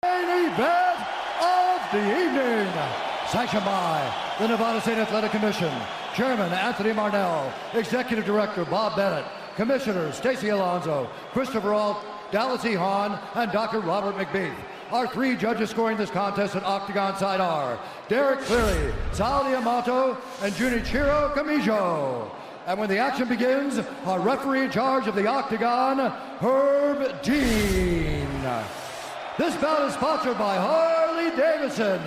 Main event of the evening, sanctioned by the Nevada State Athletic Commission, Chairman Anthony Marnell, Executive Director Bob Bennett, Commissioners Stacey Alonso, Christopher Alt, Dallas E. Hahn, and Dr. Robert McBeath. Our three judges scoring this contest at Octagon side are Derek Cleary, Sal Diamato, and Junichiro Kamijo. And when the action begins, our referee in charge of the Octagon, Herb Dean. This bout is sponsored by Harley Davidson.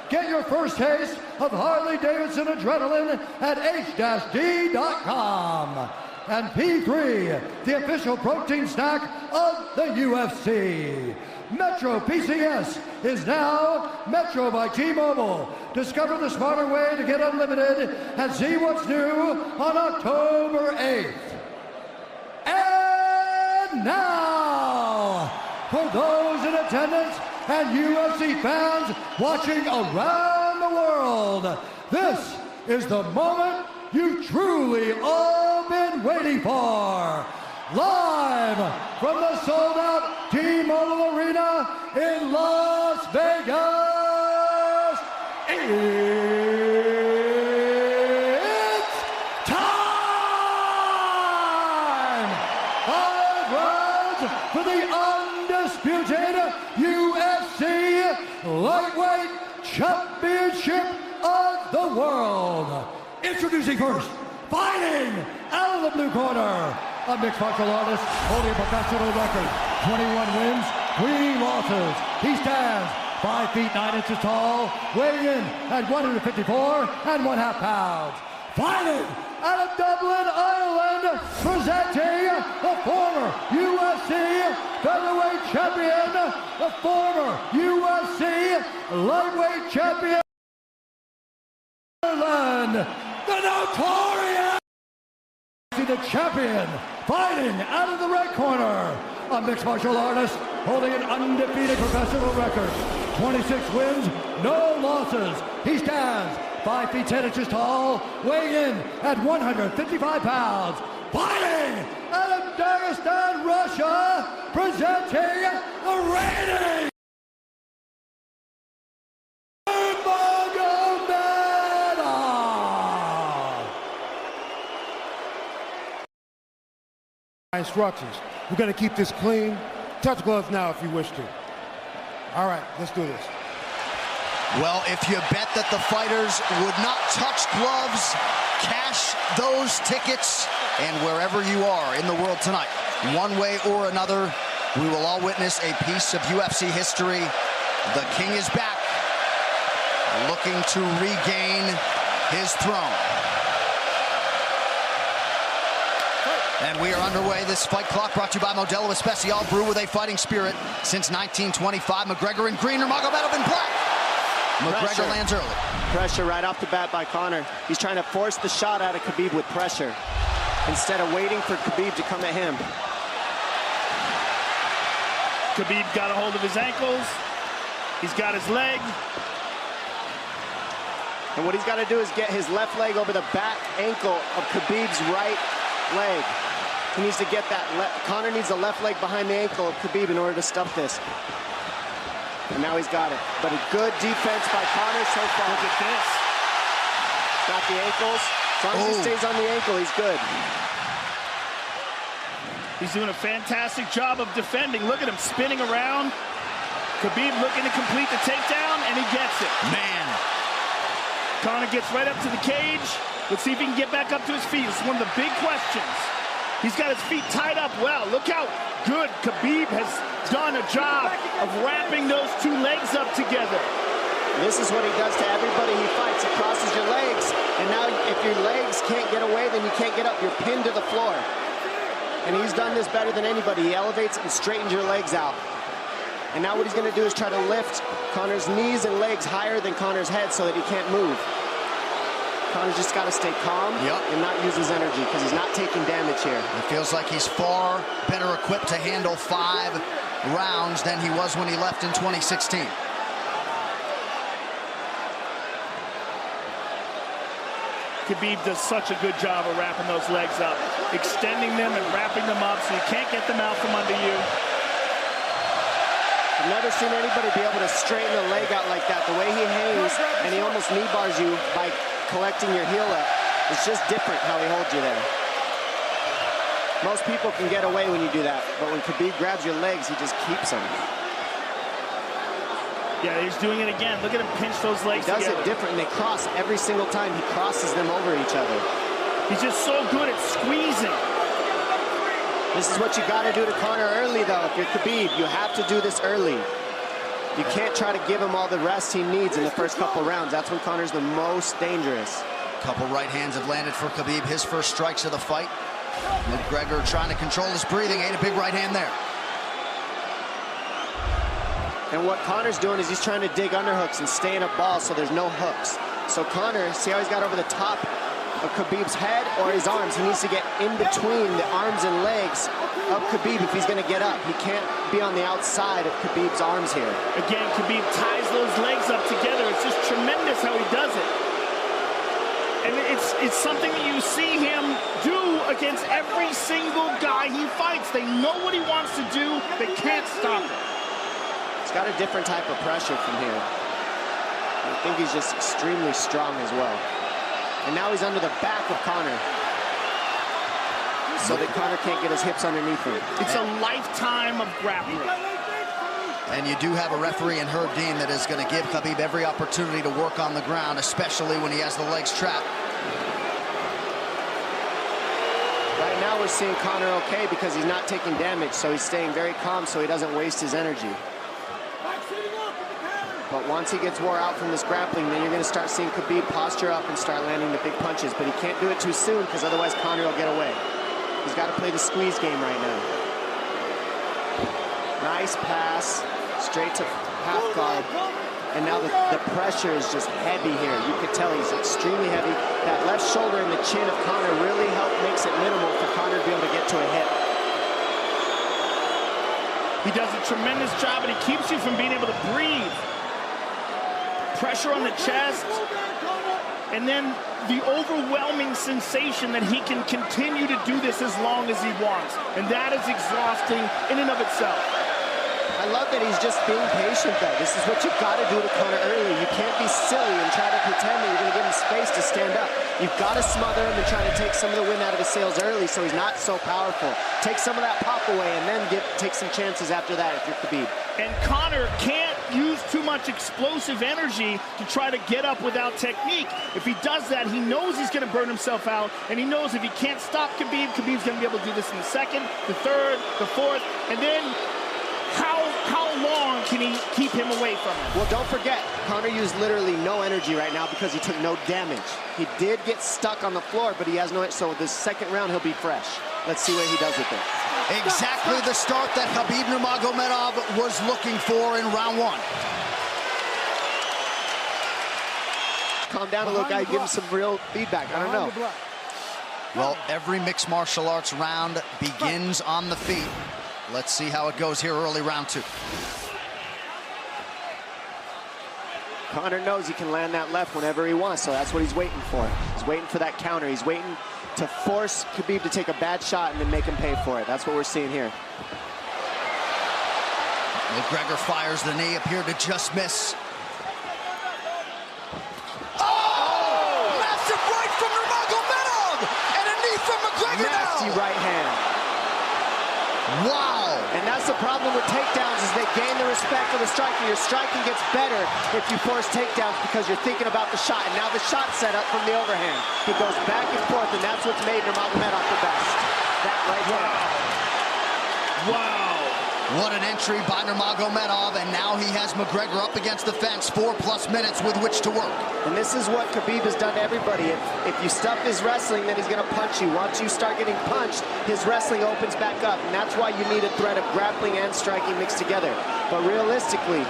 Get your first taste of Harley Davidson adrenaline at h-d.com. And P3, the official protein snack of the UFC. Metro PCS is now Metro by T-Mobile. Discover the smarter way to get unlimited and see what's new on October 8th. And now, for those in attendance and UFC fans watching around the world, this is the moment you've truly all been waiting for. Live from the sold-out T-Mobile Arena in Las Vegas, it's time! 5 rounds for the undisputed UFC Lightweight Championship of the World. Introducing first, fighting out of the blue corner, a mixed martial artist holding a professional record, 21 wins, 3 losses. He stands 5 feet 9 inches tall, weighing in at 154 1/2 pounds. Fighting out of Dublin, Ireland, presenting the former UFC featherweight champion, the former UFC lightweight champion, Ireland, the notorious, the champion, fighting out of the red corner, a mixed martial artist holding an undefeated professional record, 26 wins, no losses. He stands 5 feet 10 inches tall, weighing in at 155 pounds. Fighting out of Dagestan, Russia, presenting the reigning Instructions. We're going to keep this clean. Touch gloves now if you wish to. All right, let's do this. Well, if you bet that the fighters would not touch gloves, cash those tickets, and wherever you are in the world tonight, one way or another, we will all witness a piece of UFC history. The King is back, looking to regain his throne. And we are underway. This fight clock brought to you by Modelo Especial, brew with a fighting spirit since 1925. McGregor in green, Nurmagomedov in black. McGregor lands early. Pressure right off the bat by Conor. He's trying to force the shot out of Khabib with pressure instead of waiting for Khabib to come at him. Khabib got a hold of his ankles. He's got his leg. And what he's got to do is get his left leg over the back ankle of Khabib's right leg. He needs to get that. Conor needs the left leg behind the ankle of Khabib in order to stuff this. And now he's got it. But a good defense by Conor so far. Look at this. Got the ankles. As long as he stays on the ankle, he's good. He's doing a fantastic job of defending. Look at him spinning around. Khabib looking to complete the takedown, and he gets it. Man. Conor gets right up to the cage. Let's see if he can get back up to his feet. It's one of the big questions. He's got his feet tied up well. Look how good Khabib has done a job of wrapping those two legs up together. This is what he does to everybody he fights. He crosses your legs, and now if your legs can't get away, then you can't get up. You're pinned to the floor. And he's done this better than anybody. He elevates and straightens your legs out. And now what he's going to do is try to lift Conor's knees and legs higher than Conor's head so that he can't move. Conor's just got to stay calm and not use his energy because he's not taking damage here. It feels like he's far better equipped to handle 5 rounds than he was when he left in 2016. Khabib does such a good job of wrapping those legs up, extending them and wrapping them up so you can't get them out from under you. I've never seen anybody be able to straighten a leg out like that. The way he hangs, and he almost knee bars you by collecting your heel up. It's just different how he holds you there. Most people can get away when you do that, but when Khabib grabs your legs, he just keeps them. Yeah, he's doing it again. Look at him pinch those legs He does together. it different, and they cross every single time. He crosses them over each other. He's just so good at squeezing. This is what you got to do to Conor early, though. If you're Khabib, you have to do this early. You can't try to give him all the rest he needs in the first couple rounds. That's when Conor's the most dangerous. Couple right hands have landed for Khabib. His first strikes of the fight. Mcgregor trying to control his breathing. Ate a big right hand there. And what Conor's doing is he's trying to dig underhooks and stay in a ball so there's no hooks. So Conor, see how he's got over the top of Khabib's head or his arms? He needs to get in between the arms and legs of Khabib if he's going to get up. He can't be on the outside of Khabib's arms here. Again, Khabib ties those legs up together. It's just tremendous how he does it. And it's something that you see him do against every single guy he fights. They know what he wants to do. They can't stop it. He's got a different type of pressure from here. I think he's just extremely strong as well. And now he's under the back of Conor, so that Conor can't get his hips underneath him. It's a lifetime of grappling. And you do have a referee in Herb Dean that is going to give Khabib every opportunity to work on the ground, especially when he has the legs trapped. Right now we're seeing Conor okay because he's not taking damage, so he's staying very calm so he doesn't waste his energy. But once he gets wore out from this grappling, then you're going to start seeing Khabib posture up and start landing the big punches. But he can't do it too soon because otherwise Conor will get away. He's got to play the squeeze game right now. Nice pass, straight to half guard. And now the pressure is just heavy here. You can tell he's extremely heavy. That left shoulder and the chin of Conor really makes it minimal for Conor to be able to get to a hip. He does a tremendous job, and he keeps you from being able to breathe. Pressure on the chest, and then the overwhelming sensation that he can continue to do this as long as he wants. And that is exhausting in and of itself. I love that he's just being patient, though. This is what you've got to do to Conor early. You can't be silly and try to pretend that you're going to give him space to stand up. You've got to smother him and try to take some of the wind out of his sails early so he's not so powerful. Take some of that pop away and then take some chances after that if you're Khabib. And Conor can't use too much explosive energy to try to get up without technique. If he does that, he knows he's going to burn himself out, and he knows if he can't stop Khabib, Khabib's going to be able to do this in the second, the third, the fourth, and then how long can he keep him away from him? Well, don't forget, Conor used literally no energy right now because he took no damage. He did get stuck on the floor, but he has no, so this second round he'll be fresh. Let's see what he does with it. Exactly the start that Khabib Nurmagomedov was looking for in round one. Calm down a little guy, give him some real feedback. I don't know. Well, every mixed martial arts round begins on the feet. Let's see how it goes here early round two. Conor knows he can land that left whenever he wants, so that's what he's waiting for. He's waiting for that counter. He's waiting to force Khabib to take a bad shot and then make him pay for it. That's what we're seeing here. McGregor fires the knee, appeared to just miss. Massive right from Nurmagomedov! And a knee from McGregor now! Nasty right hand. Wow! And that's the problem with takedowns is they gain the respect of the striker. Your striking gets better if you force takedowns because you're thinking about the shot. And now the shot set up from the overhand. He goes back and forth, and that's what's made Nurmagomedov the best. That right hand. Wow. What an entry by Nurmagomedov, and now he has McGregor up against the fence, 4+ minutes with which to work. And this is what Khabib has done to everybody. If you stuff his wrestling, then he's going to punch you. Once you start getting punched, his wrestling opens back up, and that's why you need a threat of grappling and striking mixed together. But realistically,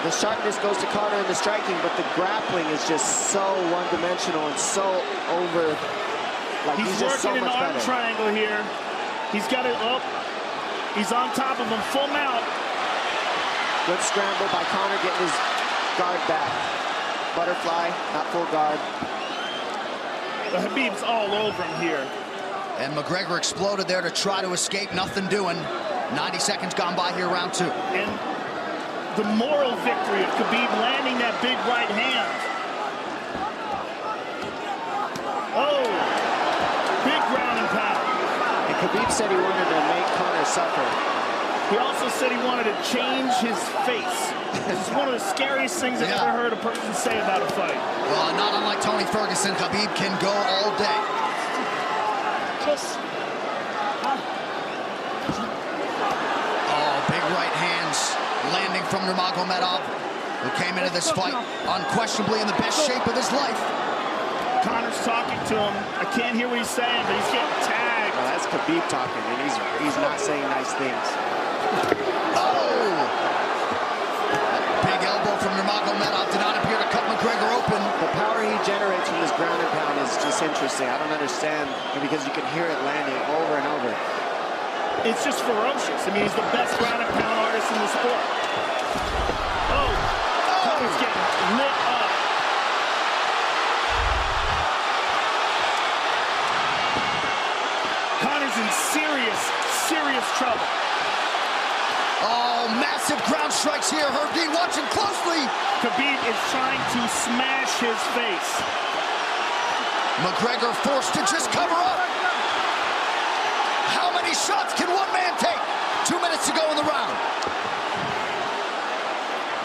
the sharpness goes to Conor in the striking, but the grappling is just so one-dimensional and so over. Like he's just so working much an arm better. triangle here. He's got it up. He's on top of him, full mount. Good scramble by Conor, getting his guard back. Butterfly, not full guard. The Khabib's all over him here. And McGregor exploded there to try to escape, nothing doing. 90 seconds gone by here, round two. And the moral victory of Khabib landing that big right hand. Oh, big ground and pound. And Khabib said he wanted to make Conor suffer. He also said he wanted to change his face. This is one of the scariest things I've ever heard a person say about a fight. Well, not unlike Tony Ferguson, Khabib can go all day. Oh, big right hands landing from Nurmagomedov, who came into this fight unquestionably in the best shape of his life. Conor's talking to him. I can't hear what he's saying, but he's getting tagged. Well, that's Khabib talking, and he's not saying nice things. Oh! Big elbow from Nurmagomedov did not appear to cut McGregor open. The power he generates from this ground and pound is just interesting. I don't understand, because you can hear it landing over and over. It's just ferocious. I mean, he's the best ground and pound artist in the sport. Oh! Conor's getting lit up. Conor's in serious trouble. Oh, massive ground strikes here. Herb Dean watching closely. Khabib is trying to smash his face. McGregor forced to just cover up. How many shots can one man take? 2 minutes to go in the round.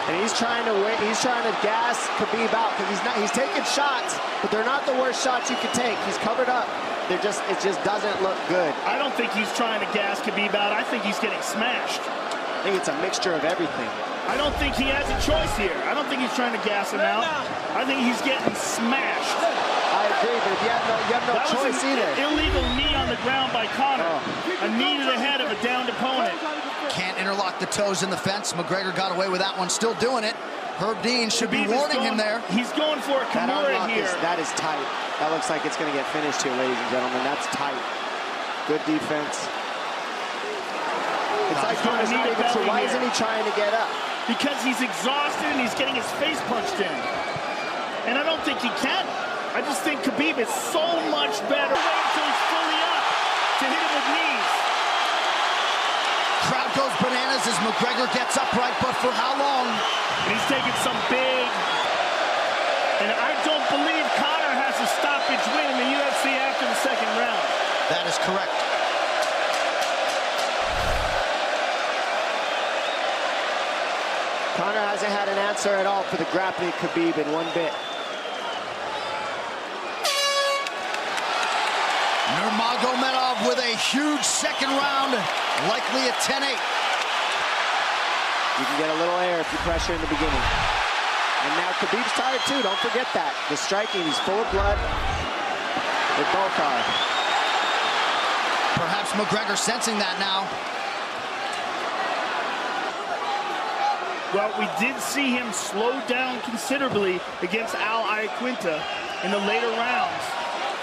And he's trying to wait. He's trying to gas Khabib out because he's taking shots, but they're not the worst shots you can take. He's covered up. It just doesn't look good. I don't think he's trying to gas Khabib out. I think he's getting smashed. I think it's a mixture of everything. I don't think he has a choice here. I don't think he's trying to gas him out. I think he's getting smashed. I agree, but if you have no choice either. Illegal knee on the ground by Conor. A knee to the head of a downed opponent. Can't interlock the toes in the fence. McGregor got away with that one, still doing it. Herb Dean should be warning him there. He's going for a Kimura here. That is tight. That looks like it's going to get finished here, ladies and gentlemen. That's tight. Good defense. It's like Conor's not even sure. Why isn't he trying to get up? Because he's exhausted and he's getting his face punched in. And I don't think he can. I just think Khabib is so much better. Wait until he's fully up to hit him with knees. Crowd goes bananas as McGregor gets upright, but for how long? And he's taking some big... And I don't believe Conor has a stoppage win in the UFC after the second round. That is correct. Conor hasn't had an answer at all for the grappling Khabib in one bit. Nurmagomedov with a huge second round, likely at 10-8. You can get a little air if you pressure in the beginning. And now Khabib's tired too, don't forget that. The striking, he's full of blood. They both are. Perhaps McGregor sensing that now. Well, we did see him slow down considerably against Al Iaquinta in the later rounds.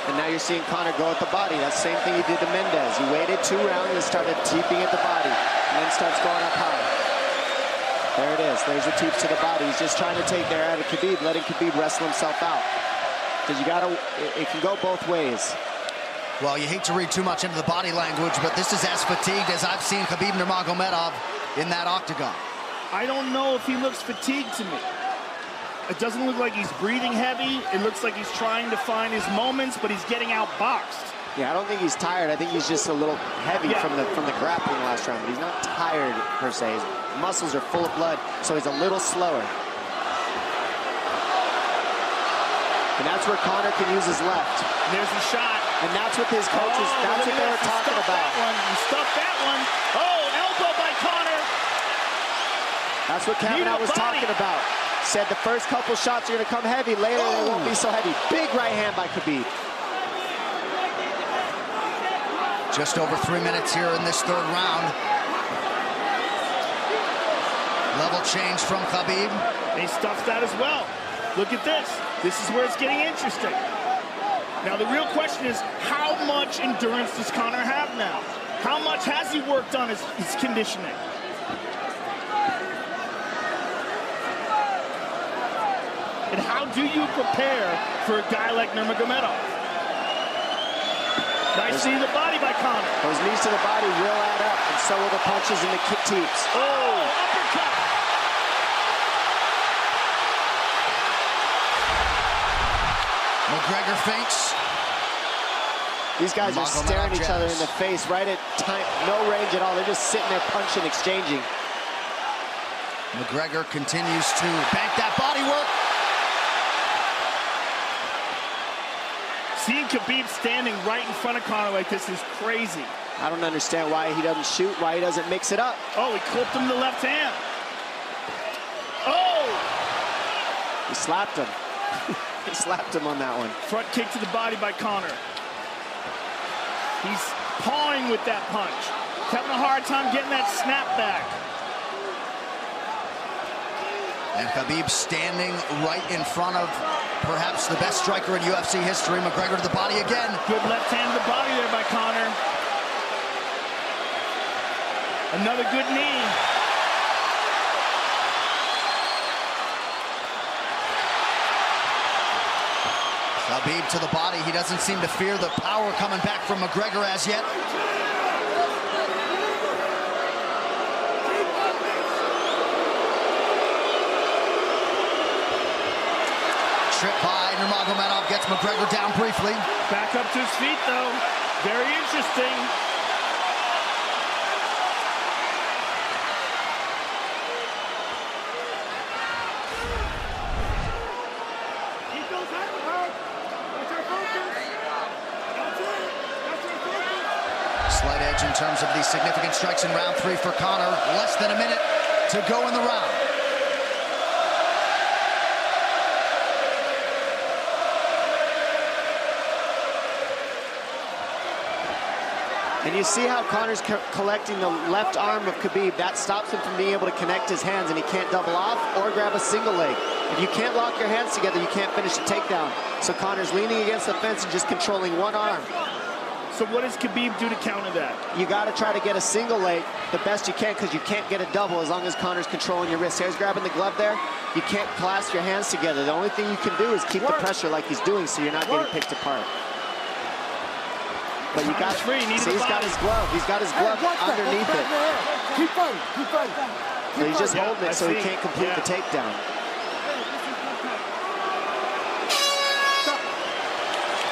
And now you're seeing Conor go at the body. That's the same thing he did to Mendez. He waited 2 rounds and started teeping at the body. And then starts going up high. There it is. There's the teeps to the body. He's just trying to take there out of Khabib, letting Khabib wrestle himself out. Because you gotta, it can go both ways. Well, you hate to read too much into the body language, but this is as fatigued as I've seen Khabib Nurmagomedov in that octagon. I don't know if he looks fatigued to me. It doesn't look like he's breathing heavy. It looks like he's trying to find his moments, but he's getting outboxed. Yeah, I don't think he's tired. I think he's just a little heavy from the grappling last round. But he's not tired per se. His muscles are full of blood, so he's a little slower. And that's where Conor can use his left. And there's a shot. And that's what his coaches, that's what they were talking about. He stuffed that one. Oh, elbow by Conor. That's what Kavanaugh was talking about. Said the first couple shots are going to come heavy. Later, they won't be so heavy. Big right hand by Khabib. Just over 3 minutes here in this third round. Level change from Khabib. He stuffs that as well. Look at this. This is where it's getting interesting. Now, the real question is, how much endurance does Conor have now? How much has he worked on his conditioning? And how do you prepare for a guy like Nurmagomedov? Nice knee to the body by Conor. Those knees to the body will add up, and so will the punches and the kick teeps. Oh, uppercut. McGregor feints. These guys are staring each other in the face right at time, no range at all. They're just sitting there punching, exchanging. McGregor continues to bank that body work. Seeing Khabib standing right in front of Conor like this is crazy. I don't understand why he doesn't shoot, why he doesn't mix it up. Oh, he clipped him to the left hand. Oh! He slapped him. He slapped him on that one. Front kick to the body by Conor. He's pawing with that punch. He's having a hard time getting that snap back. And Khabib standing right in front of perhaps the best striker in UFC history. McGregor to the body again. Good left hand to the body there by Conor. Another good knee. Khabib to the body. He doesn't seem to fear the power coming back from McGregor as yet. Trip by Nurmagomedov gets McGregor down briefly. Back up to his feet, though. Very interesting. Slight edge in terms of the significant strikes in round 3 for Conor. Less than a minute to go in the round. And you see how Conor's collecting the left arm of Khabib. That stops him from being able to connect his hands, and he can't double off or grab a single leg. If you can't lock your hands together, you can't finish the takedown. So Conor's leaning against the fence and just controlling one arm. So what does Khabib do to counter that? You got to try to get a single leg the best you can, because you can't get a double as long as Conor's controlling your wrist. He's grabbing the glove there. You can't clasp your hands together. The only thing you can do is keep the pressure like he's doing, so you're not getting picked apart. But you got free. See, he's got his glove. He's got his glove underneath it. Keep fighting. Keep fighting. So he's just holding it so he can't complete the takedown.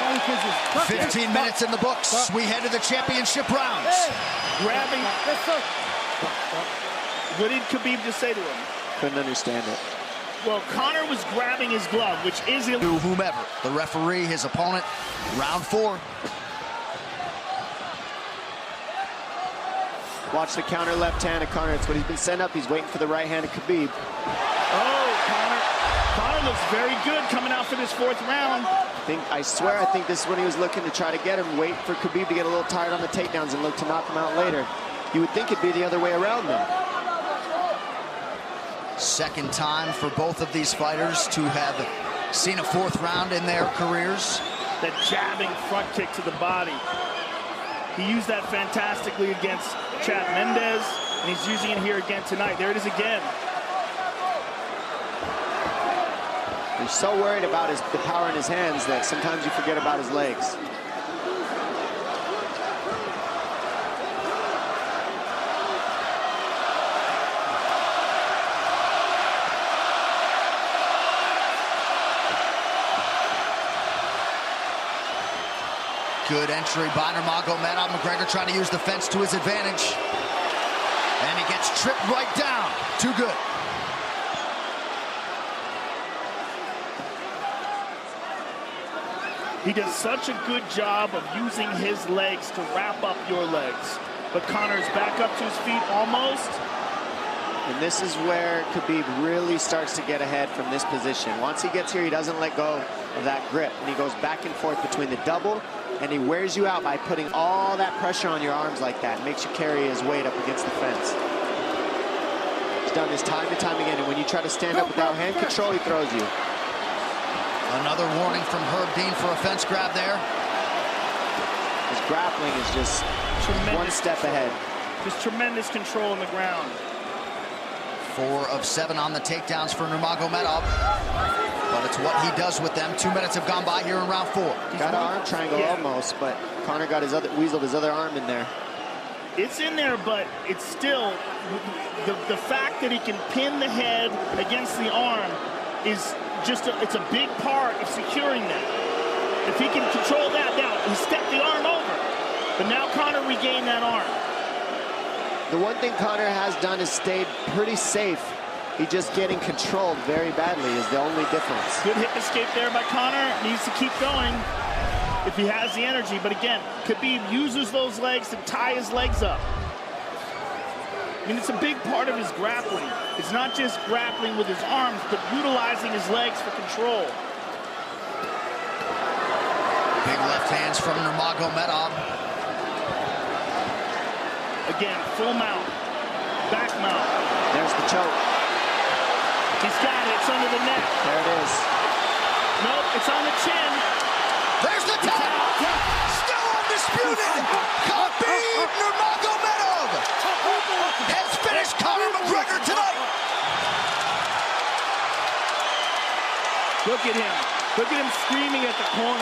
Yeah. 15 minutes in the books. We head to the championship rounds. Grabbing. What did Khabib just say to him? Couldn't understand it. Well, Conor was grabbing his glove, which is illegal. To whomever. The referee, his opponent. Round 4. Watch the counter left hand of Conor. It's what he's been setting up. He's waiting for the right hand of Khabib. Oh, Conor looks very good coming out for this 4th round. I swear, I think this is when he was looking to try to get him, wait for Khabib to get a little tired on the takedowns and look to knock him out later. You would think it'd be the other way around, though. Second time for both of these fighters to have seen a 4th round in their careers. That jabbing front kick to the body. He used that fantastically against Chad Mendes, and he's using it here again tonight. There it is again. He's so worried about the power in his hands that sometimes you forget about his legs. Good entry by Nurmagomedov. McGregor trying to use the fence to his advantage. And he gets tripped right down. Too good. He does such a good job of using his legs to wrap up your legs. But Conor's back up to his feet almost. And this is where Khabib really starts to get ahead from this position. Once he gets here, he doesn't let go of that grip. And he goes back and forth between the double, and he wears you out by putting all that pressure on your arms like that. It makes you carry his weight up against the fence. He's done this time and time again, and when you try to stand up without hand control, he throws you. Another warning from Herb Dean for a fence grab there. His grappling is just one step ahead. Just tremendous control on the ground. 4 of 7 on the takedowns for Nurmagomedov. But it's what he does with them. 2 minutes have gone by here in round 4. Got an arm triangle almost, but Conor got weaseled his other arm in there. It's in there, but it's still the fact that he can pin the head against the arm is just it's a big part of securing that. If he can control that now, he stepped the arm over. But now Conor regained that arm. The one thing Conor has done is stayed pretty safe. He's just getting controlled very badly is the only difference. Good hip escape there by Conor. Needs to keep going if he has the energy. But again, Khabib uses those legs to tie his legs up. I mean, it's a big part of his grappling. It's not just grappling with his arms, but utilizing his legs for control. Big left hands from Nurmagomedov. Again, full mount, back mount. There's the choke. He's got it, it's under the neck. There it is. Nope, it's on the chin. There's the tap. Still undisputed. Khabib Nurmagomedov has finished Conor McGregor tonight. Look at him. Look at him screaming at the corner.